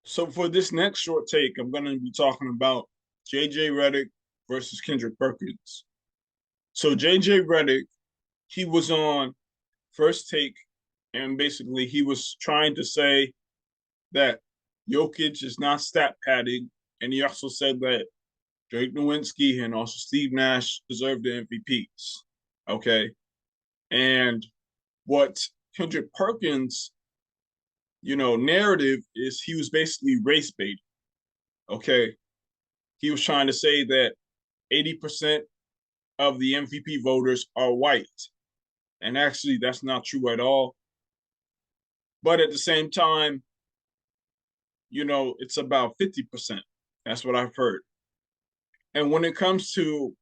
So for this next short take, I'm going to be talking about JJ Reddick versus Kendrick Perkins. So JJ Reddick, he was on First Take, and basically he was trying to say that Jokic is not stat padding, and he also said that Drake Nowinski and also Steve Nash deserve the MVPs. Okay, and what Kendrick Perkins, narrative is he was basically race baiting. Okay, he was trying to say that 80% of the MVP voters are white. And actually, that's not true at all. But at the same time, it's about 50%. That's what I've heard. And when it comes to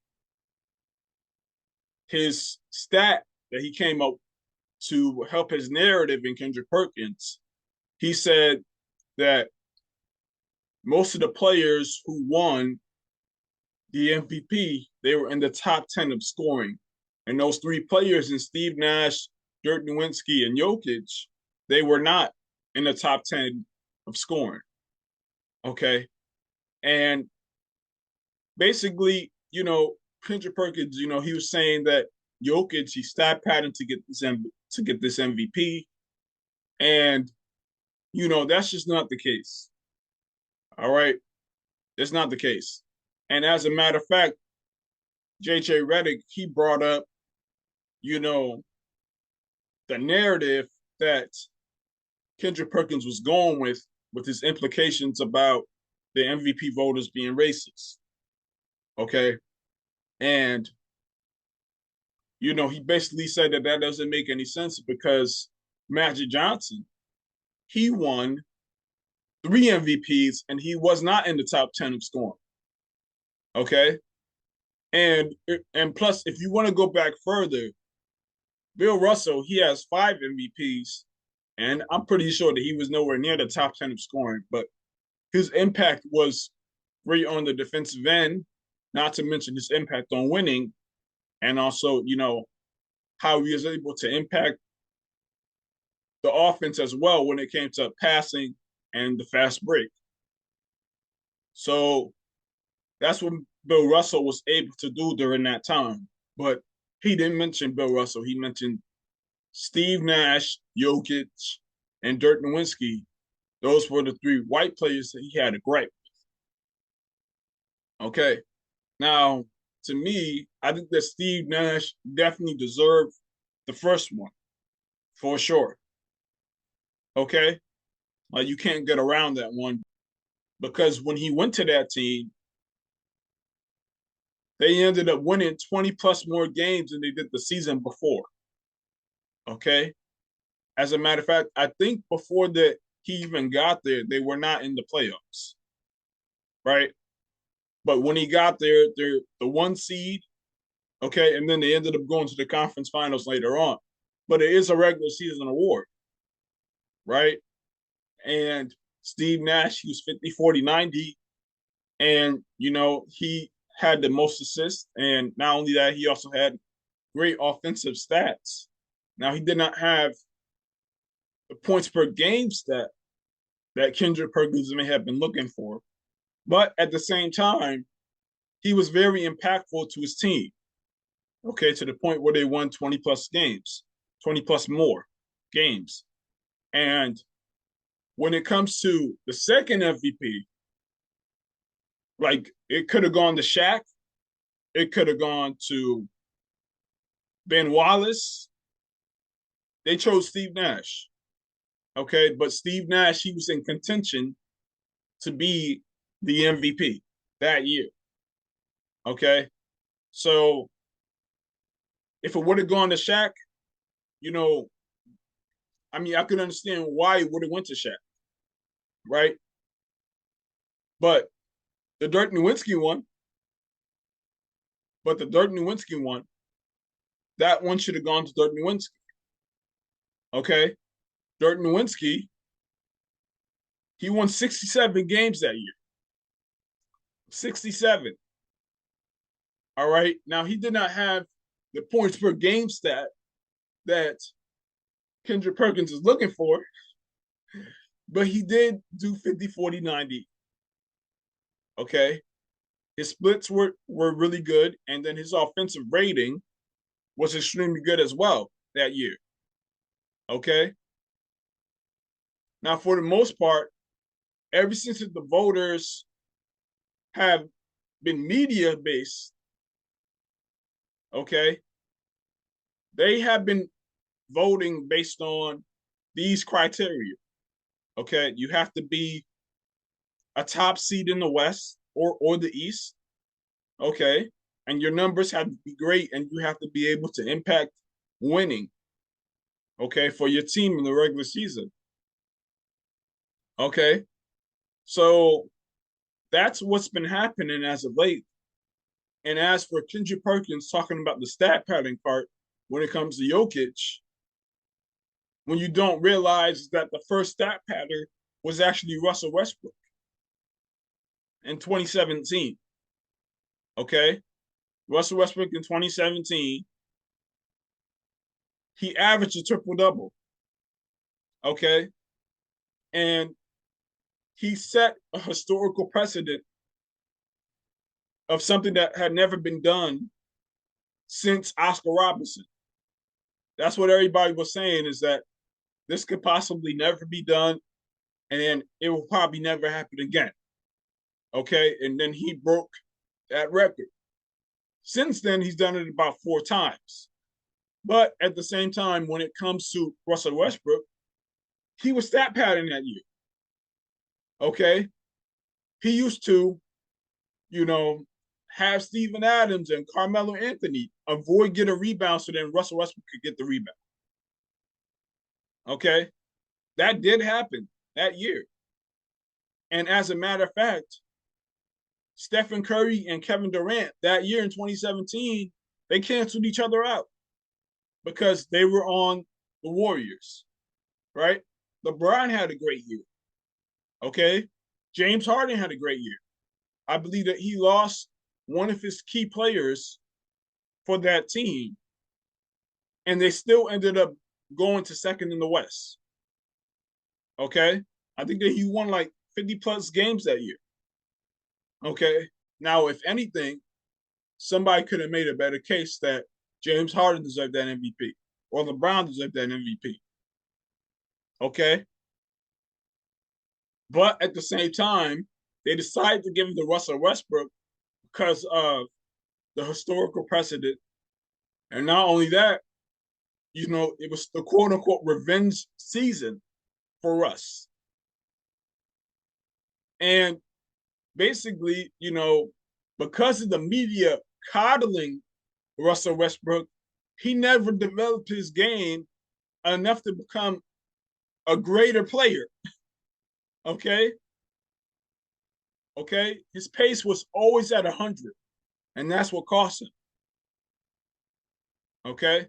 his stat that he came up to help his narrative in Kendrick Perkins, he said that most of the players who won the MVP, they were in the top 10 of scoring. And those three players in Steve Nash, Dirk Nowitzki, and Jokic, they were not in the top 10 of scoring. Okay. And basically, Kendrick Perkins, he was saying that Jokic, he stat pattern to get this MVP. And, that's just not the case. All right. It's not the case. And as a matter of fact, JJ Reddick, he brought up, the narrative that Kendrick Perkins was going with his implications about the MVP voters being racist. Okay. And, he basically said that doesn't make any sense because Magic Johnson, he won 3 MVPs and he was not in the top 10 of scoring. Okay. And plus, if you want to go back further, Bill Russell, he has 5 MVPs, and I'm pretty sure that he was nowhere near the top 10 of scoring, but his impact was great on the defensive end, not to mention his impact on winning, and also, how he was able to impact the offense as well when it came to passing and the fast break. So that's what Bill Russell was able to do during that time. But he didn't mention Bill Russell. He mentioned Steve Nash, Jokic, and Dirk Nowitzki. Those were the 3 white players that he had a gripe with. Okay. Now, to me, I think that Steve Nash definitely deserved the first one, for sure. Okay? You can't get around that one because when he went to that team, they ended up winning 20 plus more games than they did the season before. Okay? As a matter of fact, I think before that he even got there, they were not in the playoffs. Right? But when he got there, they're the 1 seed. Okay, and then they ended up going to the conference finals later on. But it is a regular season award, right? And Steve Nash, he was 50, 40, 90. And, he had the most assists. And not only that, he also had great offensive stats. Now, he did not have the points per game stat that Kendrick Perkins may have been looking for. But at the same time, he was very impactful to his team. Okay, to the point where they won 20 plus games, 20 plus more games. And when it comes to the second MVP, like it could have gone to Shaq, it could have gone to Ben Wallace. They chose Steve Nash. Okay, but Steve Nash, he was in contention to be the MVP that year. Okay, so if it would have gone to Shaq, you know, I could understand why it would have went to Shaq, right? But the Dirk Nowitzki one, but the Dirk Nowitzki one, that one should have gone to Dirk Nowitzki. Okay, Dirk Nowitzki, he won 67 games that year. 67. All right. Now he did not have the points per game stat that Kendrick Perkins is looking for, But he did do 50, 40, 90. Okay. His splits were really good. And then his offensive rating was extremely good as well that year. Okay. Now, for the most part, ever since the voters have been media based, okay, they have been voting based on these criteria. Okay. You have to be a top seed in the West or the East. Okay. And your numbers have to be great and you have to be able to impact winning. Okay. For your team in the regular season. Okay. So that's what's been happening as of late. And as for Kendrick Perkins talking about the stat pattern part when it comes to Jokic, when you don't realize that the first stat pattern was actually Russell Westbrook in 2017. Okay. Russell Westbrook in 2017, he averaged a triple double. Okay. And he set a historical precedent of something that had never been done since Oscar Robertson. That's what everybody was saying, is that this could possibly never be done and it will probably never happen again. Okay. And then he broke that record. Since then, he's done it about 4 times. But at the same time, when it comes to Russell Westbrook, he was stat padding that year. Okay. He used to, you know, have Steven Adams and Carmelo Anthony avoid get a rebound so then Russell Westbrook could get the rebound. Okay. That did happen that year. And as a matter of fact, Stephen Curry and Kevin Durant that year in 2017, they canceled each other out because they were on the Warriors, right? LeBron had a great year. Okay. James Harden had a great year. I believe that he lost one of his key players for that team, and they still ended up going to second in the West. Okay. I think that he won like 50 plus games that year. Okay. Now, if anything, somebody could have made a better case that James Harden deserved that MVP or LeBron deserved that MVP. Okay. But at the same time, they decided to give it to Russell Westbrook because of the historical precedent. And not only that, you know, it was the quote unquote revenge season for Russ. And basically, you know, because of the media coddling Russell Westbrook, he never developed his game enough to become a greater player. Okay. Okay. His pace was always at 100, and that's what cost him. Okay.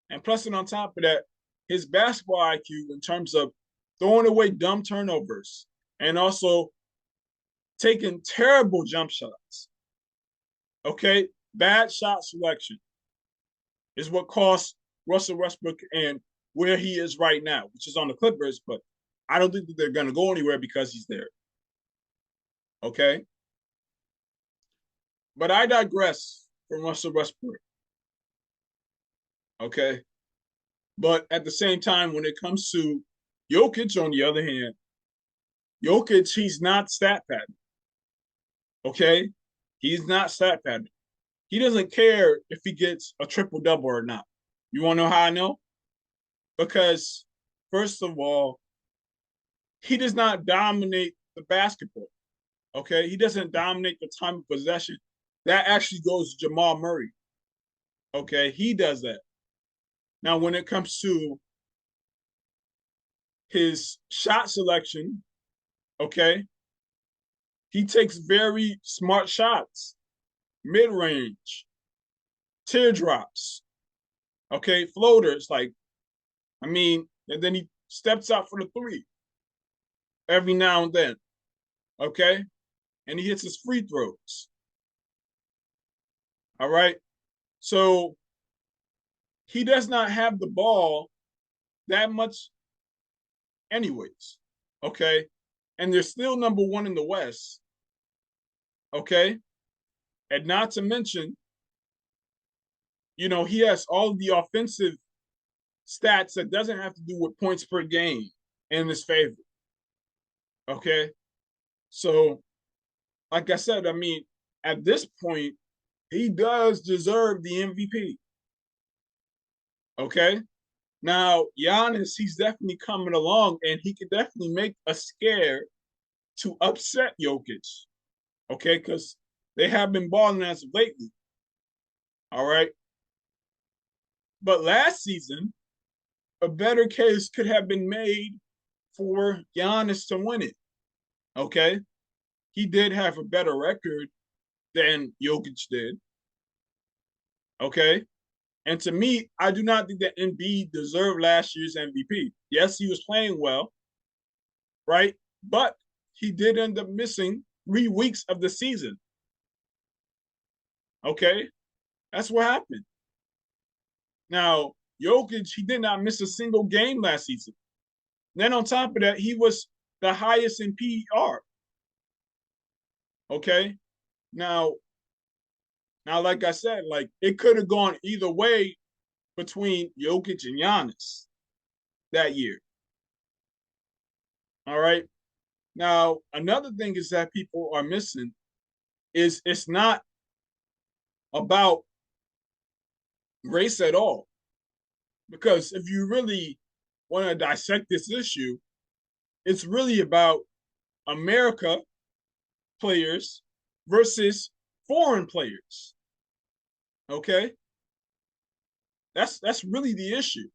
And plus, and on top of that, his basketball IQ in terms of throwing away dumb turnovers and also taking terrible jump shots. Okay. Bad shot selection is what cost Russell Westbrook and where he is right now, which is on the Clippers, but I don't think that they're going to go anywhere because he's there. Okay. But I digress from Russell Westbrook. Okay. But at the same time, when it comes to Jokic, on the other hand, Jokic, he's not stat pattern. Okay. He's not stat pattern. He doesn't care if he gets a triple double or not. You want to know how I know? Because, first of all, he does not dominate the basketball. Okay. He doesn't dominate the time of possession. That actually goes to Jamal Murray. Okay. He does that. Now, when it comes to his shot selection, okay, he takes very smart shots, mid range, teardrops, okay, floaters. Like, I mean, and then he steps out for the 3 every now and then, okay, and he hits his free throws. All right. So he does not have the ball that much, anyways. okay? And they're still number one in the West, okay? And not to mention, he has all of the offensive stats that doesn't have to do with points per game in his favor, okay? So, like I said, I mean, at this point, he does deserve the MVP, okay? Now, Giannis, he's definitely coming along, and he could definitely make a scare to upset Jokic, okay? Because they have been balling as of lately, all right? But last season, a better case could have been made for Giannis to win it, okay? He did have a better record than Jokic did, okay? And to me, I do not think that Embiid deserved last year's MVP. Yes, he was playing well, right? But he did end up missing 3 weeks of the season. Okay? That's what happened. Now, Jokic, he did not miss a single game last season. Then on top of that, he was the highest in PER. Okay? Now, like I said, like it could have gone either way between Jokic and Giannis that year. All right. Now, another thing is that people are missing is it's not about race at all. Because if you really want to dissect this issue, it's really about America players versus foreign players. Okay? That's really the issue.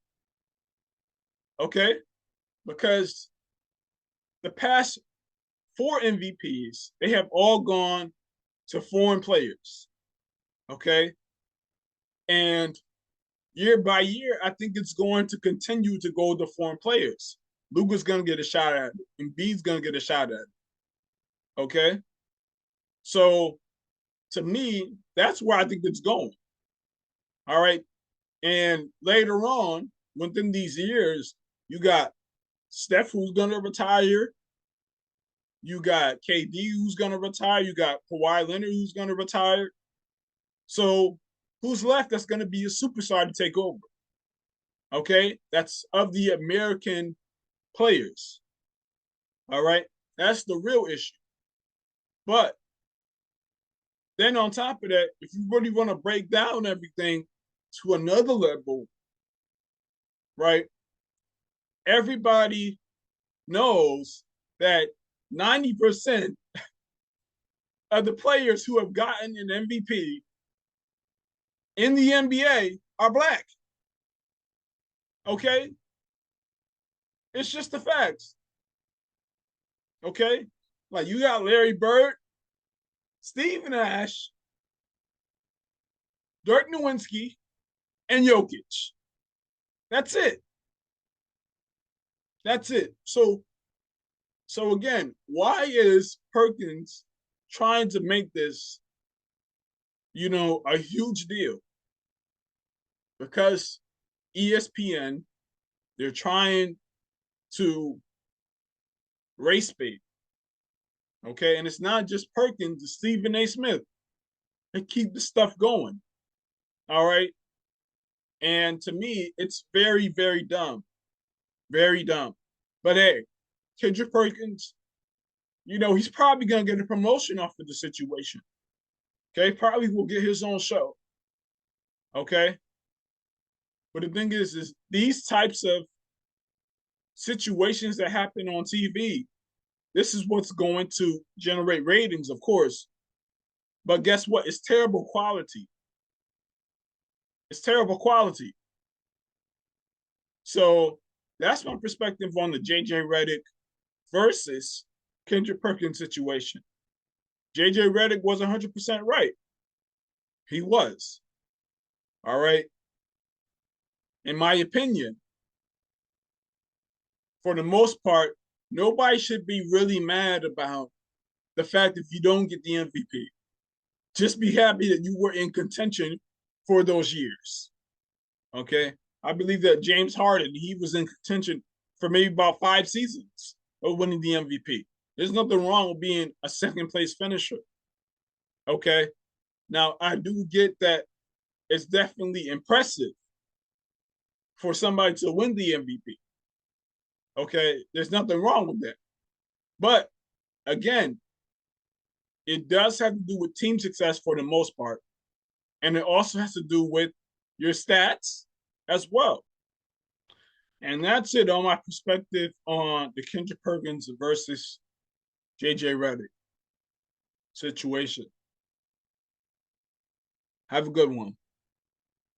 Okay? Because the past 4 MVPs, they have all gone to foreign players. Okay? And year by year, I think it's going to continue to go to foreign players. Luka's going to get a shot at it. Embiid's going to get a shot at it. Okay? So, to me, that's where I think it's going. All right? And later on, within these years, you got Steph who's going to retire. You got KD who's going to retire. You got Kawhi Leonard who's going to retire. So who's left that's going to be a superstar to take over? Okay? That's of the American players. All right? That's the real issue. But then on top of that, if you really want to break down everything to another level, right? Everybody knows that 90% of the players who have gotten an MVP in the NBA are black. Okay? It's just the facts. Okay? Like you got Larry Bird, Steve Nash, Dirk Nowitzki, and Jokic. That's it. That's it. So again, why is Perkins trying to make this, a huge deal? Because ESPN, they're trying to race bait. Okay, and it's not just Perkins, it's Stephen A. Smith. They keep the stuff going. All right. And to me, it's very, very dumb. Very dumb. But hey, Kendrick Perkins, he's probably going to get a promotion off of the situation. Okay, probably will get his own show. Okay. But the thing is these types of situations that happen on TV, this is what's going to generate ratings, of course. But guess what? It's terrible quality. It's terrible quality. So that's my perspective on the JJ Reddick versus Kendrick Perkins situation. JJ Reddick was 100% right. He was. All right. In my opinion, for the most part, nobody should be really mad about the fact if you don't get the MVP. Just be happy that you were in contention for those years. Okay? I believe that James Harden, he was in contention for maybe about 5 seasons. or winning the MVP. There's nothing wrong with being a second place finisher. Okay. Now, I do get that it's definitely impressive for somebody to win the MVP. Okay. There's nothing wrong with that. But again, it does have to do with team success for the most part. And it also has to do with your stats as well. And that's it on my perspective on the Kendrick Perkins versus JJ Reddick situation. Have a good one.